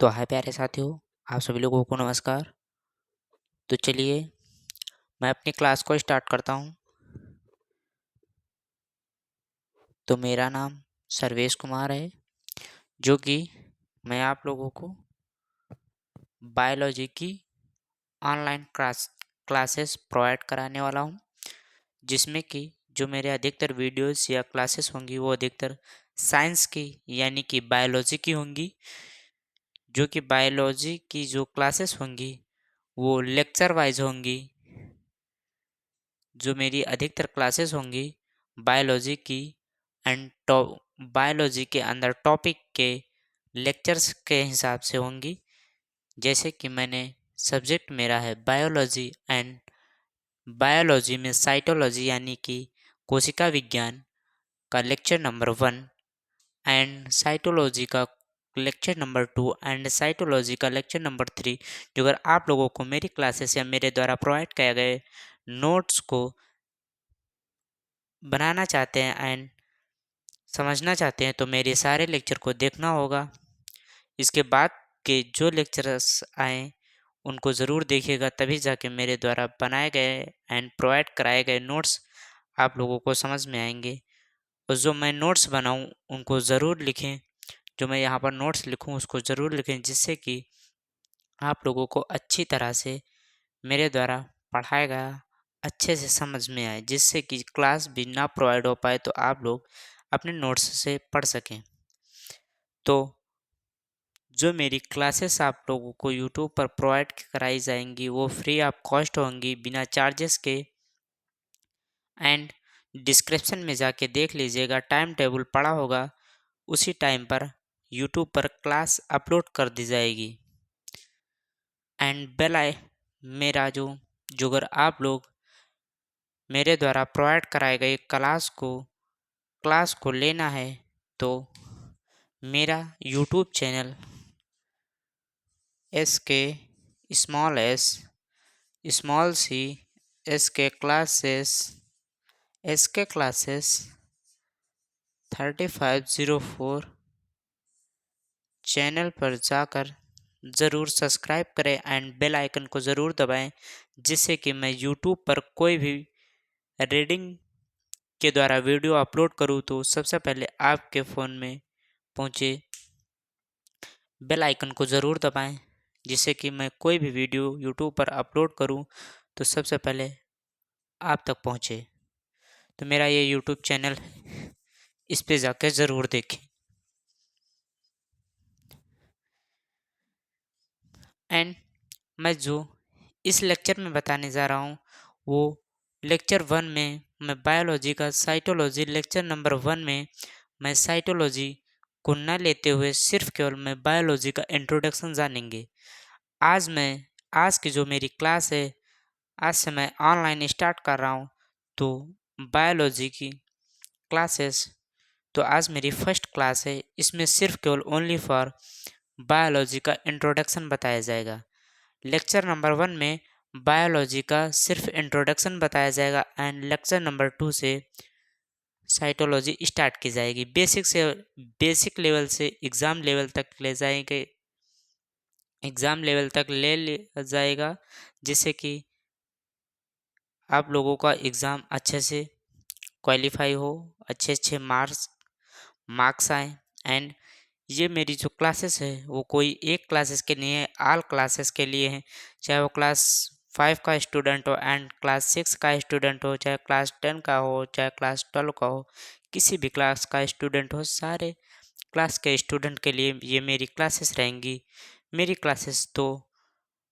तो हाय प्यारे साथियों, आप सभी लोगों को नमस्कार। तो चलिए मैं अपनी क्लास को स्टार्ट करता हूँ। तो मेरा नाम सर्वेश कुमार है, जो कि मैं आप लोगों को बायोलॉजी की ऑनलाइन क्लासेस प्रोवाइड कराने वाला हूँ, जिसमें कि जो मेरे अधिकतर वीडियोस या क्लासेस होंगी वो अधिकतर साइंस की यानी कि बायोलॉजी की होंगी। जो कि बायोलॉजी की जो क्लासेस होंगी वो लेक्चर वाइज होंगी। जो मेरी अधिकतर क्लासेस होंगी बायोलॉजी की एंड बायोलॉजी के अंदर टॉपिक के लेक्चर्स के हिसाब से होंगी। जैसे कि मैंने सब्जेक्ट मेरा है बायोलॉजी एंड बायोलॉजी में साइटोलॉजी यानी कि कोशिका विज्ञान का लेक्चर नंबर 1 एंड साइटोलॉजी का लेक्चर नंबर 2 एंड साइटोलॉजी का लेक्चर नंबर 3। जो अगर आप लोगों को मेरी क्लासेस या मेरे द्वारा प्रोवाइड किए गए नोट्स को बनाना चाहते हैं एंड समझना चाहते हैं तो मेरे सारे लेक्चर को देखना होगा। इसके बाद के जो लेक्चरस आए उनको ज़रूर देखिएगा, तभी जाके मेरे द्वारा बनाए गए एंड प्रोवाइड कराए गए नोट्स आप लोगों को समझ में आएंगे। और जो मैं नोट्स बनाऊं उनको ज़रूर लिखें। जो मैं यहाँ पर नोट्स लिखूं उसको ज़रूर लिखें, जिससे कि आप लोगों को अच्छी तरह से मेरे द्वारा पढ़ाया गया अच्छे से समझ में आए, जिससे कि क्लास भी ना प्रोवाइड हो पाए तो आप लोग अपने नोट्स से पढ़ सकें। तो जो मेरी क्लासेस आप लोगों को यूट्यूब पर प्रोवाइड कराई जाएंगी वो फ्री ऑफ कॉस्ट होंगी, बिना चार्जेस के। एंड डिस्क्रिप्शन में जाके देख लीजिएगा, टाइम टेबल पड़ा होगा, उसी टाइम पर यूट्यूब पर क्लास अपलोड कर दी जाएगी। एंड बेल आई मेरा जो अगर आप लोग मेरे द्वारा प्रोवाइड कराए गए क्लास को लेना है तो मेरा YouTube channel SK small C SK classes 3504 channel पर जाकर ज़रूर सब्सक्राइब करें एंड बेल आइकन को ज़रूर दबाएं, जिससे कि मैं यूट्यूब पर कोई भी रीडिंग के द्वारा वीडियो अपलोड करूँ तो सबसे पहले आपके फ़ोन में पहुँचे। बेल आइकन को ज़रूर दबाएं, जिससे कि मैं कोई भी वीडियो यूट्यूब पर अपलोड करूं तो सबसे पहले आप तक पहुंचे। तो मेरा ये यूट्यूब चैनल है, इस पे जाकर ज़रूर देखें। एंड मैं जो इस लेक्चर में बताने जा रहा हूँ वो लेक्चर 1 में मैं बायोलॉजी का साइटोलॉजी लेक्चर नंबर 1 में मैं साइटोलॉजी को न लेते हुए सिर्फ केवल मैं बायोलॉजी का इंट्रोडक्शन जानेंगे। आज की जो मेरी क्लास है, आज से मैं ऑनलाइन स्टार्ट कर रहा हूँ तो बायोलॉजी की क्लासेस। तो आज मेरी फर्स्ट क्लास है, इसमें सिर्फ केवल ओनली फॉर बायोलॉजी का इंट्रोडक्शन बताया जाएगा। लेक्चर नंबर 1 में बायोलॉजी का सिर्फ इंट्रोडक्शन बताया जाएगा एंड लेक्चर नंबर 2 से साइटोलॉजी स्टार्ट की जाएगी। बेसिक लेवल से एग्ज़ाम लेवल तक ले जाएंगे, एग्ज़ाम लेवल तक ले लिया जाएगा, जिससे कि आप लोगों का एग्ज़ाम अच्छे से क्वालिफाई हो, अच्छे मार्क्स आए। एंड ये मेरी जो क्लासेस है वो कोई एक क्लासेस के नहीं है, ऑल क्लासेस के लिए हैं। चाहे वो क्लास 5 का स्टूडेंट हो एंड क्लास 6 का स्टूडेंट हो, चाहे क्लास 10 का हो, चाहे क्लास 12 का हो, किसी भी क्लास का स्टूडेंट हो, सारे क्लास के स्टूडेंट के लिए ये मेरी क्लासेस रहेंगी। मेरी क्लासेस तो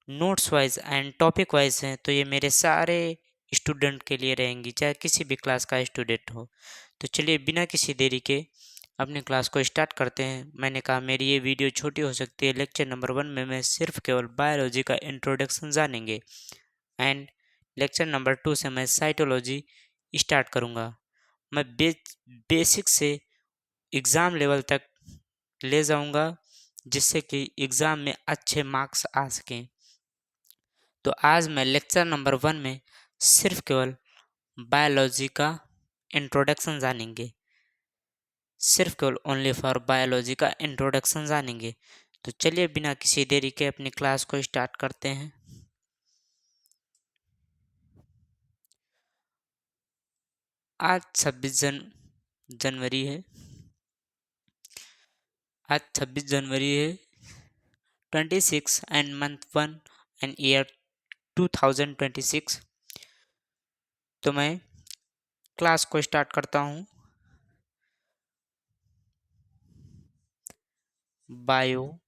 notes wise and topic wise हैं, तो ये मेरे सारे स्टूडेंट के लिए रहेंगी, चाहे किसी भी क्लास का स्टूडेंट हो। तो चलिए बिना किसी देरी के अपनी क्लास को स्टार्ट करते हैं। मैंने कहा मेरी ये वीडियो छोटी हो सकती है। लेक्चर नंबर 1 में मैं सिर्फ केवल बायोलॉजी का इंट्रोडक्शन जानेंगे एंड लेक्चर नंबर 2 से मैं साइटोलॉजी स्टार्ट करूँगा। मैं बेसिक से एग्ज़ाम लेवल तक ले जाऊँगा, जिससे कि एग्ज़ाम में अच्छे मार्क्स आ सकें। तो आज मैं लेक्चर नंबर 1 में सिर्फ केवल बायोलॉजी का इंट्रोडक्शन जानेंगे, सिर्फ केवल ओनली फॉर बायोलॉजी का इंट्रोडक्शन जानेंगे। तो चलिए बिना किसी देरी के अपनी क्लास को स्टार्ट करते हैं। आज 26 जनवरी है। आज 26 जनवरी है, 26 एंड मंथ 1 एंड ईयर 2026। तो मैं क्लास को स्टार्ट करता हूँ। बायोलॉजी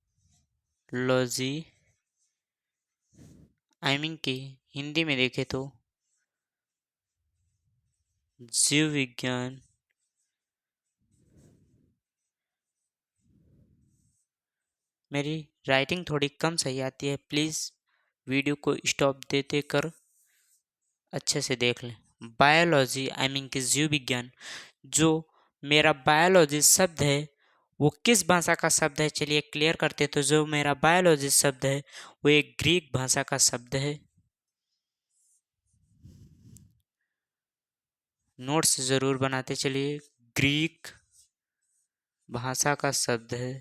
की हिंदी में देखें तो जीव विज्ञान। मेरी राइटिंग थोड़ी कम सही आती है, प्लीज़ वीडियो को स्टॉप देते कर अच्छे से देख लें। बायोलॉजी कि जीव विज्ञान। जो मेरा बायोलॉजी शब्द है वो किस भाषा का शब्द है, चलिए क्लियर करते। तो जो मेरा बायोलॉजी शब्द है वो एक ग्रीक भाषा का शब्द है। नोट्स जरूर बनाते चलिए। ग्रीक भाषा का शब्द है।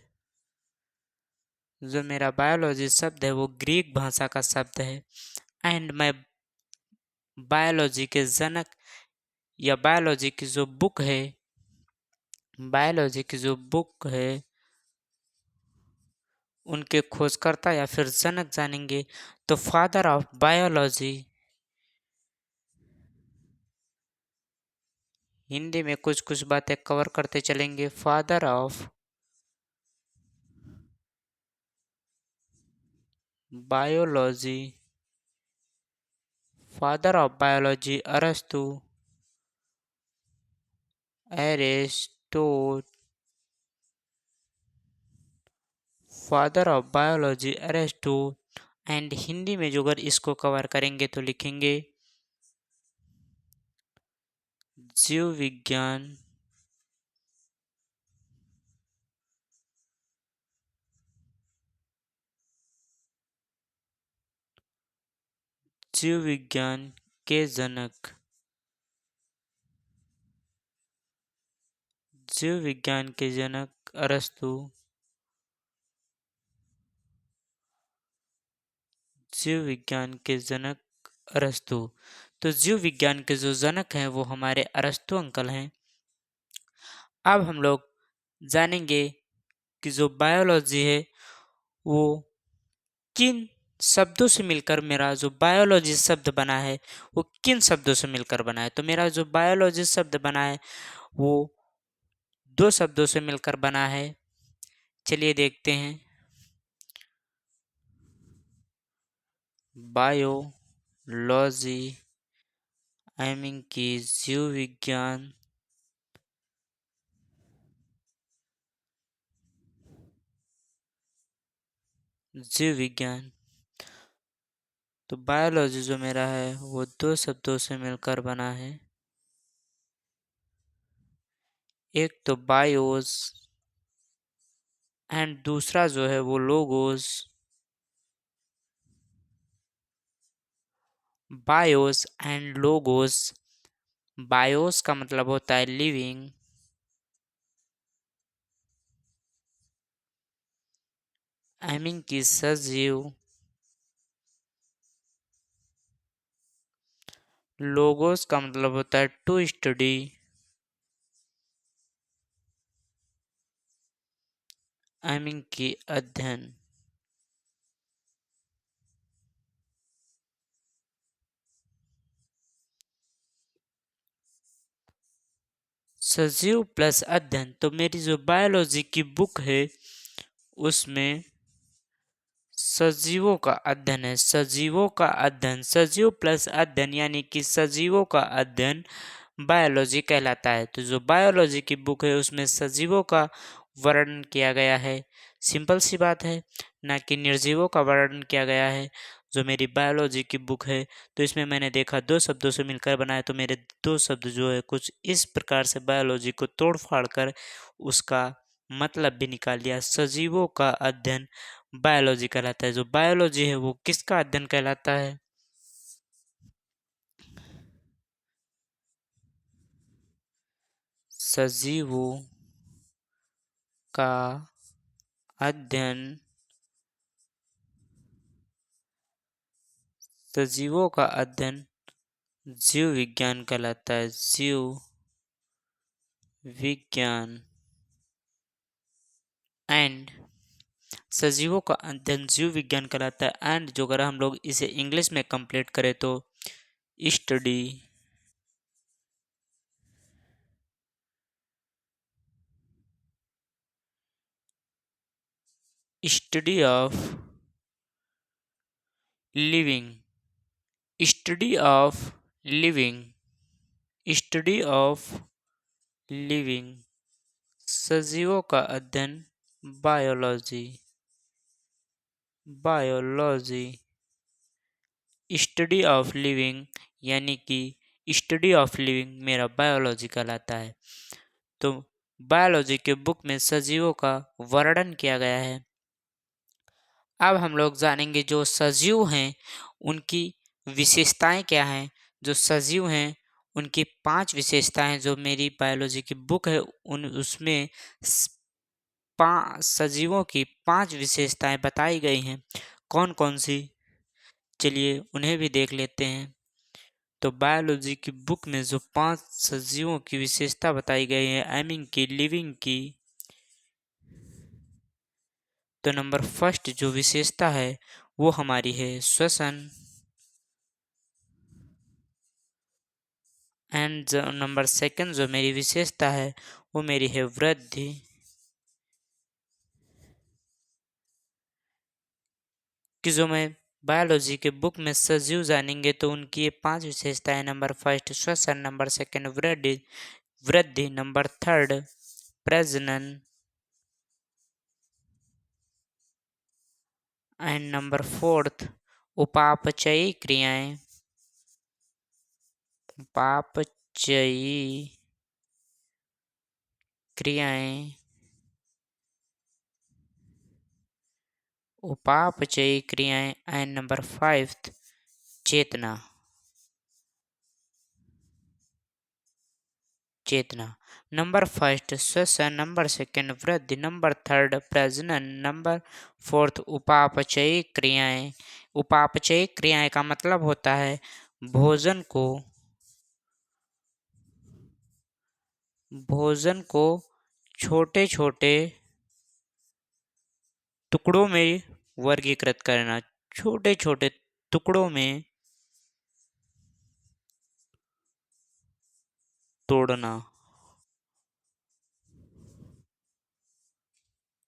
जो मेरा बायोलॉजी शब्द है वो ग्रीक भाषा का शब्द है। एंड मैं बायोलॉजी के जनक या बायोलॉजी की जो बुक है, उनके खोजकर्ता या फिर जनक जानेंगे तो फादर ऑफ बायोलॉजी। हिंदी में कुछ कुछ बातें कवर करते चलेंगे। फादर ऑफ बायोलॉजी, अरस्तु, Aristotle. Father of biology Aristotle. And Hindi में जो अगर इसको कवर करेंगे तो लिखेंगे जीव विज्ञान, जीव विज्ञान के जनक, जीव विज्ञान के जनक अरस्तु, जीव विज्ञान के जनक अरस्तु। तो जीव विज्ञान के जो जनक हैं वो हमारे अरस्तु अंकल हैं। अब हम लोग जानेंगे कि जो बायोलॉजी है वो किन शब्दों से मिलकर, मेरा जो बायोलॉजी शब्द बना है वो किन शब्दों से मिलकर बना है। तो मेरा जो बायोलॉजी शब्द बना है वो 2 शब्दों से मिलकर बना है। चलिए देखते हैं। बायोलॉजी की जीव विज्ञान, तो बायोलॉजी जो मेरा है वो 2 शब्दों से मिलकर बना है। एक तो बायोस एंड दूसरा जो है वो logos. BIOS and logos. BIOS का मतलब होता है लिविंग, की सजीव। लोगोस का मतलब होता है टू स्टडी, की अध्ययन। सजीव प्लस अध्ययन। तो मेरी जो बायोलॉजी की बुक है उसमें सजीवों का अध्ययन है। सजीवों का अध्ययन, सजीव प्लस अध्ययन यानी कि सजीवों का अध्ययन बायोलॉजी कहलाता है। तो जो बायोलॉजी की बुक है उसमें सजीवों का वर्णन किया गया है। सिंपल सी बात है, ना कि निर्जीवों का वर्णन किया गया है। जो मेरी बायोलॉजी की बुक है तो इसमें मैंने देखा 2 शब्दों से मिलकर बनाया, तो मेरे 2 शब्द जो है कुछ इस प्रकार से बायोलॉजी को तोड़ फाड़ कर उसका मतलब भी निकाल लिया। सजीवों का अध्ययन बायोलॉजी कहलाता है। जो बायोलॉजी है वो किसका अध्ययन कहलाता है? सजीवों का अध्ययन सजीवों का अध्ययन जीव विज्ञान कहलाता है। जीव विज्ञान। एंड सजीवों का अध्ययन जीव विज्ञान कहलाता है। एंड जो अगर हम लोग इसे इंग्लिश में कंप्लीट करें तो study study of living. Study of living. Study of living. सजीवों का अध्ययन biology. Biology. Study of living यानी कि स्टडी ऑफ लिविंग मेरा बायोलॉजी कहलाता है। तो बायोलॉजी के बुक में सजीवों का वर्णन किया गया है। अब हम लोग जानेंगे जो सजीव हैं उनकी विशेषताएं क्या हैं। जो सजीव हैं उनकी 5 विशेषताएं जो मेरी बायोलॉजी की बुक है उसमें सजीवों की 5 विशेषताएं बताई गई हैं। कौन कौन सी, चलिए उन्हें भी देख लेते हैं। तो बायोलॉजी की बुक में जो 5 सजीवों की विशेषता बताई गई है एमिंग की, लिविंग की, तो नंबर फर्स्ट जो विशेषता है वो हमारी है श्वसन। एंड जो नंबर सेकंड जो मेरी विशेषता है वो मेरी है वृद्धि। कि जो मैं बायोलॉजी के बुक में सजीव जानेंगे तो उनकी ये 5 विशेषताएं। नंबर फर्स्ट श्वसन, नंबर सेकंड वृद्धि वृद्धि, नंबर थर्ड प्रजनन, एंड नंबर फोर्थ उपापचयी क्रियाएं। उपापचयी क्रियाएं। उपापचयी क्रियाएं। एंड नंबर फाइव्थ चेतना। चेतना। नंबर फर्स्ट श्वसन, नंबर सेकंड वृद्धि, नंबर थर्ड प्रजनन, नंबर फोर्थ उपापचयी क्रियाएं। उपापचयी क्रियाएं का मतलब होता है भोजन को छोटे छोटे टुकड़ों में वर्गीकृत करना। छोटे छोटे टुकड़ों में तोड़ना।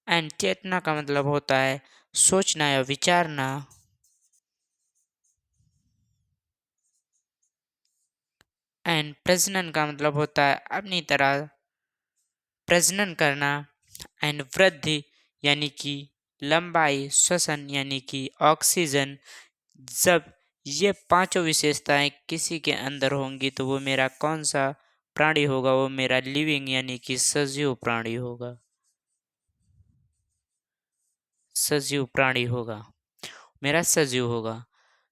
एंड चेतना का मतलब होता है सोचना या विचारना। एंड प्रजनन का मतलब होता है अपनी तरह प्रजनन करना। एंड वृद्धि यानी कि लंबाई, श्वसन यानी कि ऑक्सीजन। जब ये पांचों विशेषताएं किसी के अंदर होंगी तो वो मेरा कौन सा प्राणी होगा, वो मेरा लिविंग यानी कि सजीव प्राणी होगा। सजीव प्राणी होगा, मेरा सजीव होगा।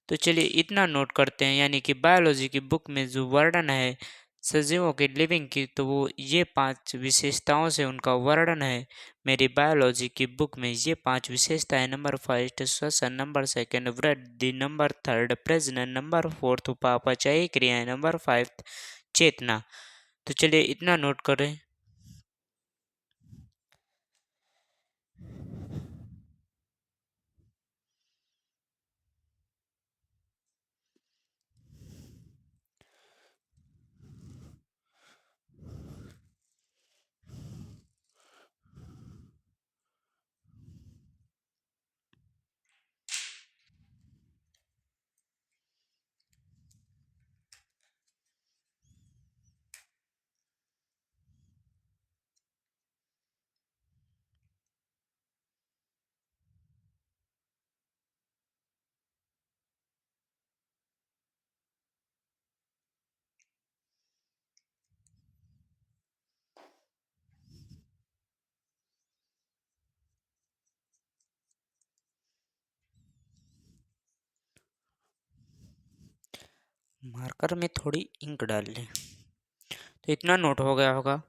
तो चलिए इतना नोट करते हैं, यानी कि बायोलॉजी की बुक में जो वर्णन है सजीवों के लिविंग की तो वो ये 5 विशेषताओं से उनका वर्णन है। मेरी बायोलॉजी की बुक में ये 5 विशेषताएं। नंबर फर्स्ट श्वसन, नंबर सेकंड वृद्धि, नंबर थर्ड प्रजनन, नंबर फोर्थ उपापचयी क्रियाएं, नंबर 5 चेतना। तो चलिए इतना नोट करें। मार्कर में थोड़ी इंक डाल लें। तो इतना नोट हो गया होगा।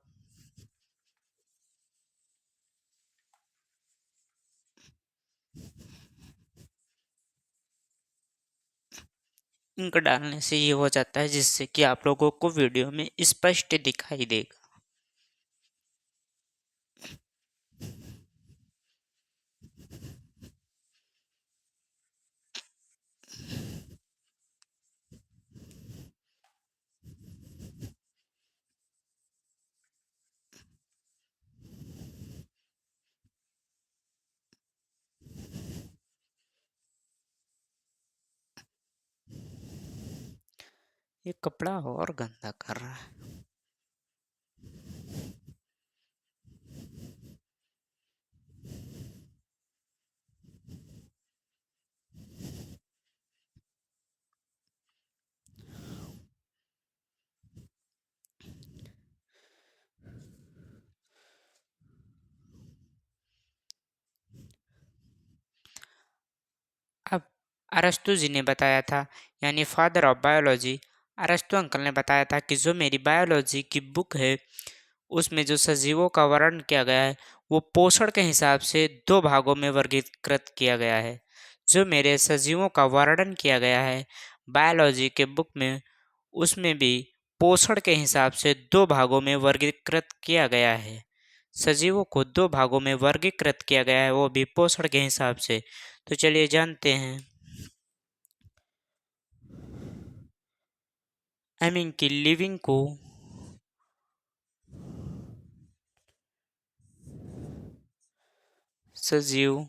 इंक डालने से ये हो जाता है, जिससे कि आप लोगों को वीडियो में स्पष्ट दिखाई देगा। ये कपड़ा और गंदा कर रहा है। अब अरस्तु जी ने बताया था, यानी फादर ऑफ बायोलॉजी, अरस्तु अंकल ने बताया था कि जो मेरी बायोलॉजी की बुक है उसमें जो सजीवों का वर्णन किया गया है वो पोषण के हिसाब से दो भागों में वर्गीकृत किया गया है। जो मेरे सजीवों का वर्णन किया गया है बायोलॉजी के बुक में, उसमें भी पोषण के हिसाब से दो भागों में वर्गीकृत किया गया है। सजीवों को दो भागों में वर्गीकृत किया गया है, वो भी पोषण के हिसाब से। तो चलिए जानते हैं। आई मीन कि लिविंग को सजीव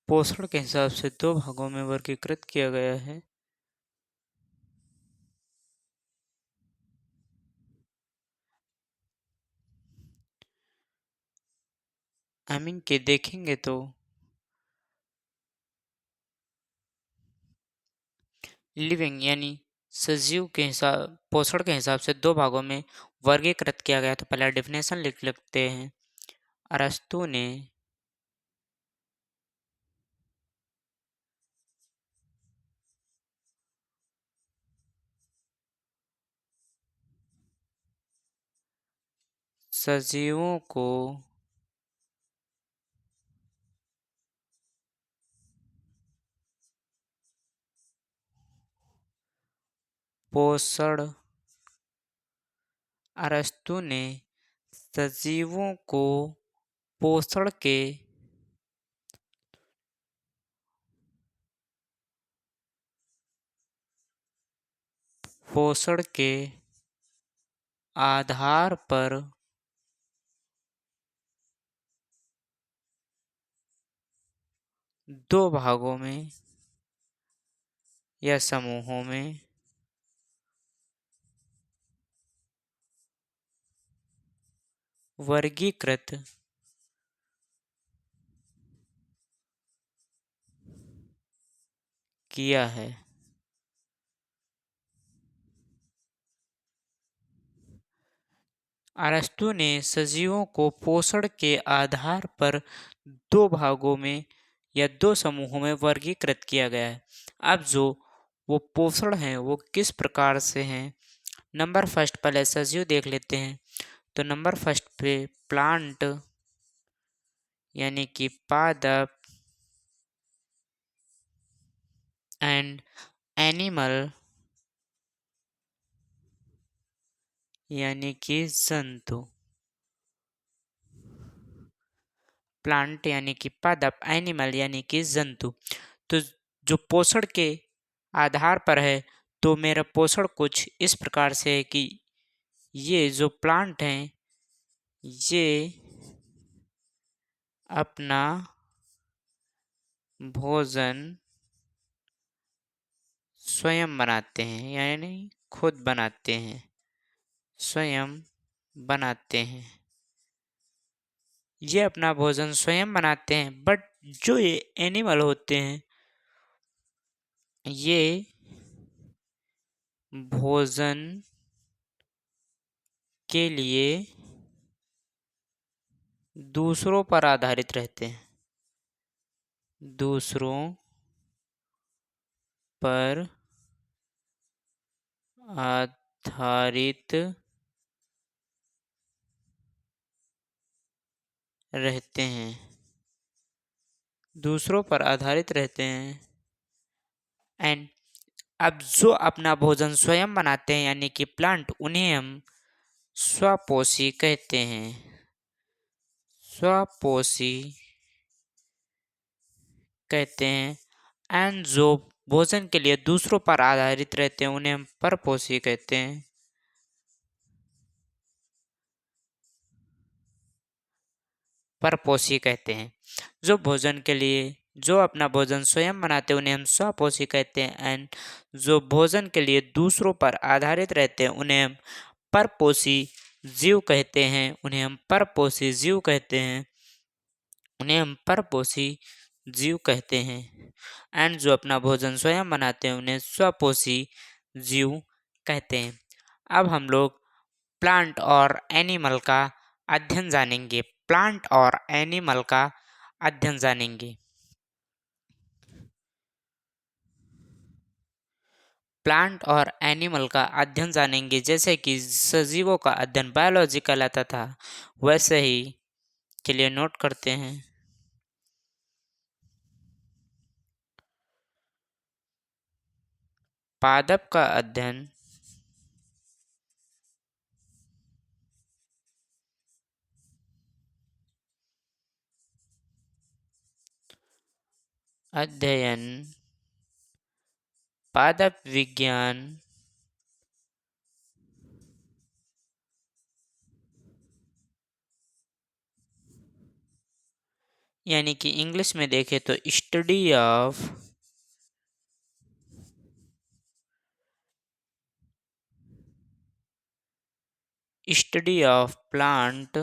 पोषण के हिसाब से दो भागों में वर्गीकृत किया गया है। आई मीन कि देखेंगे तो लिविंग यानी सजीव के हिसाब पोषण के हिसाब से दो भागों में वर्गीकृत किया गया। तो पहला डिफिनेशन लिख लेते हैं। अरस्तु ने सजीवों को पोषण अरस्तु ने सजीवों को पोषण के पोषण के आधार पर दो भागों में या समूहों में वर्गीकृत किया है। अरस्तु ने सजीवों को पोषण के आधार पर दो भागों में या दो समूहों में वर्गीकृत किया गया है। अब जो वो पोषण है वो किस प्रकार से हैं। नंबर फर्स्ट पहले सजीव देख लेते हैं। तो नंबर फर्स्ट पे प्लांट यानी कि पादप एंड एनिमल यानी कि जंतु। प्लांट यानी कि पादप, एनिमल यानी कि जंतु। तो जो पोषण के आधार पर है, तो मेरा पोषण कुछ इस प्रकार से है कि ये जो प्लांट हैं ये अपना भोजन स्वयं बनाते हैं, यानी खुद बनाते हैं, स्वयं बनाते हैं। ये अपना भोजन स्वयं बनाते हैं। बट जो ये एनिमल होते हैं ये भोजन के लिए दूसरों पर आधारित रहते हैं, दूसरों पर आधारित रहते हैं, दूसरों पर आधारित रहते हैं। एंड अब जो अपना भोजन स्वयं बनाते हैं यानी कि प्लांट, उन्हें हम स्वपोषी कहते हैं। स्वपोषी कहते हैं। एंड जो भोजन के लिए दूसरों पर आधारित रहते हैं उन्हें हम परपोषी कहते हैं। परपोषी कहते हैं। जो भोजन के लिए, जो अपना भोजन स्वयं बनाते हैं उन्हें हम स्वपोषी कहते हैं। एंड जो भोजन के लिए दूसरों पर आधारित रहते हैं उन्हें हम परपोषी जीव कहते हैं। उन्हें हम परपोषी जीव कहते हैं। उन्हें हम परपोषी जीव कहते हैं। एंड जो अपना भोजन स्वयं बनाते हैं उन्हें स्वपोषी जीव कहते हैं। अब हम लोग प्लांट और एनिमल का अध्ययन जानेंगे। प्लांट और एनिमल का अध्ययन जानेंगे। प्लांट और एनिमल का अध्ययन जानेंगे। जैसे कि सजीवों का अध्ययन बायोलॉजी कहलाता था, वैसे ही चलिए नोट करते हैं। पादप का अध्ययन पादप विज्ञान यानी कि इंग्लिश में देखें तो स्टडी ऑफ प्लांट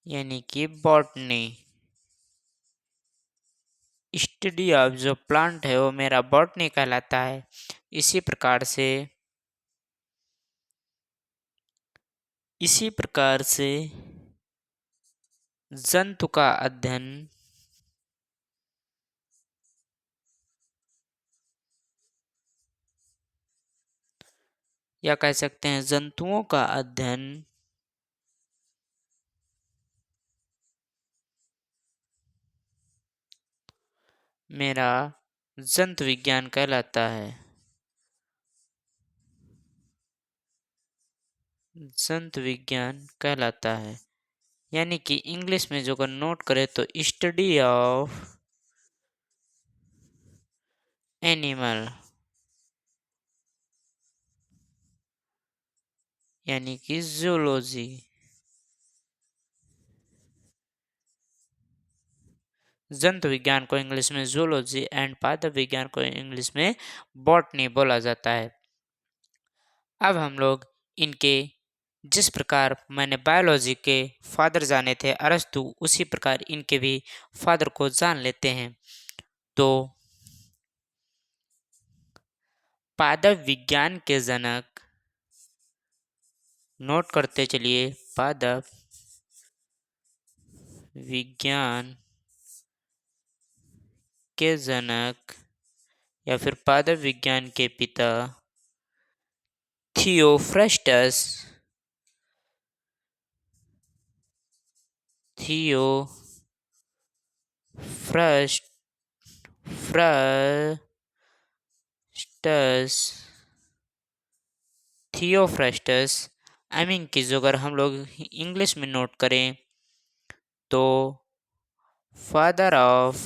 यानी कि बॉटनी। स्टडी ऑफ जो प्लांट है वो मेरा बॉटनी कहलाता है। इसी प्रकार से जंतु का अध्ययन या कह सकते हैं जंतुओं का अध्ययन मेरा जंतु विज्ञान कहलाता है। जंतु विज्ञान कहलाता है। यानी कि इंग्लिश में जो अगर नोट करें तो स्टडी ऑफ एनिमल यानी कि जूलॉजी। जंतु विज्ञान को इंग्लिश में जूलॉजी एंड पादप विज्ञान को इंग्लिश में बॉटनी बोला जाता है। अब हम लोग इनके, जिस प्रकार मैंने बायोलॉजी के फादर जाने थे अरस्तु, उसी प्रकार इनके भी फादर को जान लेते हैं। तो पादप विज्ञान के जनक, नोट करते चलिए, पादप विज्ञान के जनक या फिर पादप विज्ञान के पिता थियोफ्रस्टस। थियोफ्रस्टस आई मीन कि जो अगर हम लोग इंग्लिश में नोट करें तो फादर ऑफ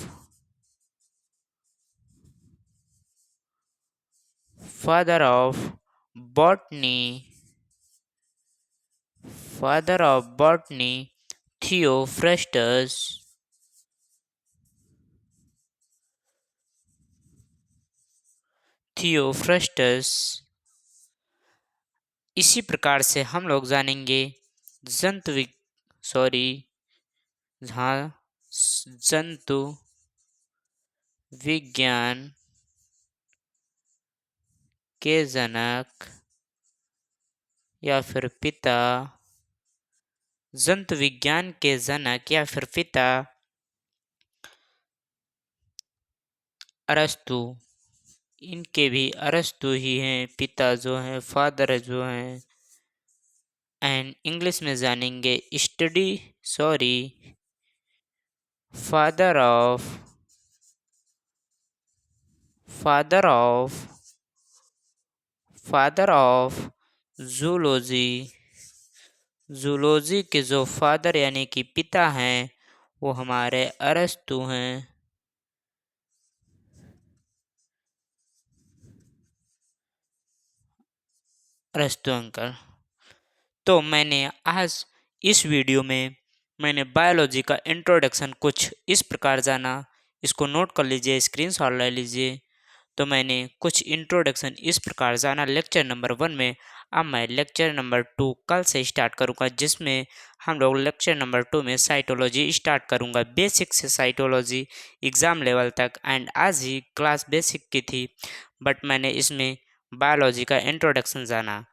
बॉटनी थियोफ्रस्टस। इसी प्रकार से हम लोग जानेंगे जंतु विज्ञान के जनक या फिर पिता, जंतु विज्ञान के जनक या फिर पिता अरस्तु। इनके भी अरस्तु ही हैं, पिता जो हैं, फादर जो हैं। एंड इंग्लिश में जानेंगे study, sorry, father of, father of, father of zoology. Zoology के जो फादर यानी कि पिता हैं वो हमारे अरस्तु हैं। अरस्तु अंकल। तो मैंने आज इस वीडियो में मैंने बायोलॉजी का इंट्रोडक्शन कुछ इस प्रकार जाना, इसको नोट कर लीजिए, स्क्रीनशॉट ले लीजिए। तो मैंने कुछ इंट्रोडक्शन इस प्रकार जाना लेक्चर नंबर 1 में। अब मैं लेक्चर नंबर 2 कल से स्टार्ट करूंगा, जिसमें हम लोग लेक्चर नंबर 2 में साइटोलॉजी स्टार्ट करूंगा, बेसिक से साइटोलॉजी एग्ज़ाम लेवल तक। एंड आज ही क्लास बेसिक की थी, बट मैंने इसमें बायोलॉजी का इंट्रोडक्शन जाना।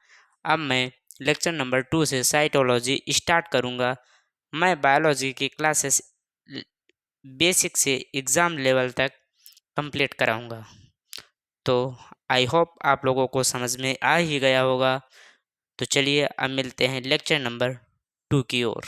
अब मैं लेक्चर नंबर 2 से साइटोलॉजी स्टार्ट करूंगा। मैं बायोलॉजी की क्लासेस बेसिक से एग्ज़ाम लेवल तक कंप्लीट कराऊंगा। तो आई होप आप लोगों को समझ में आ ही गया होगा। तो चलिए अब मिलते हैं लेक्चर नंबर 2 की ओर।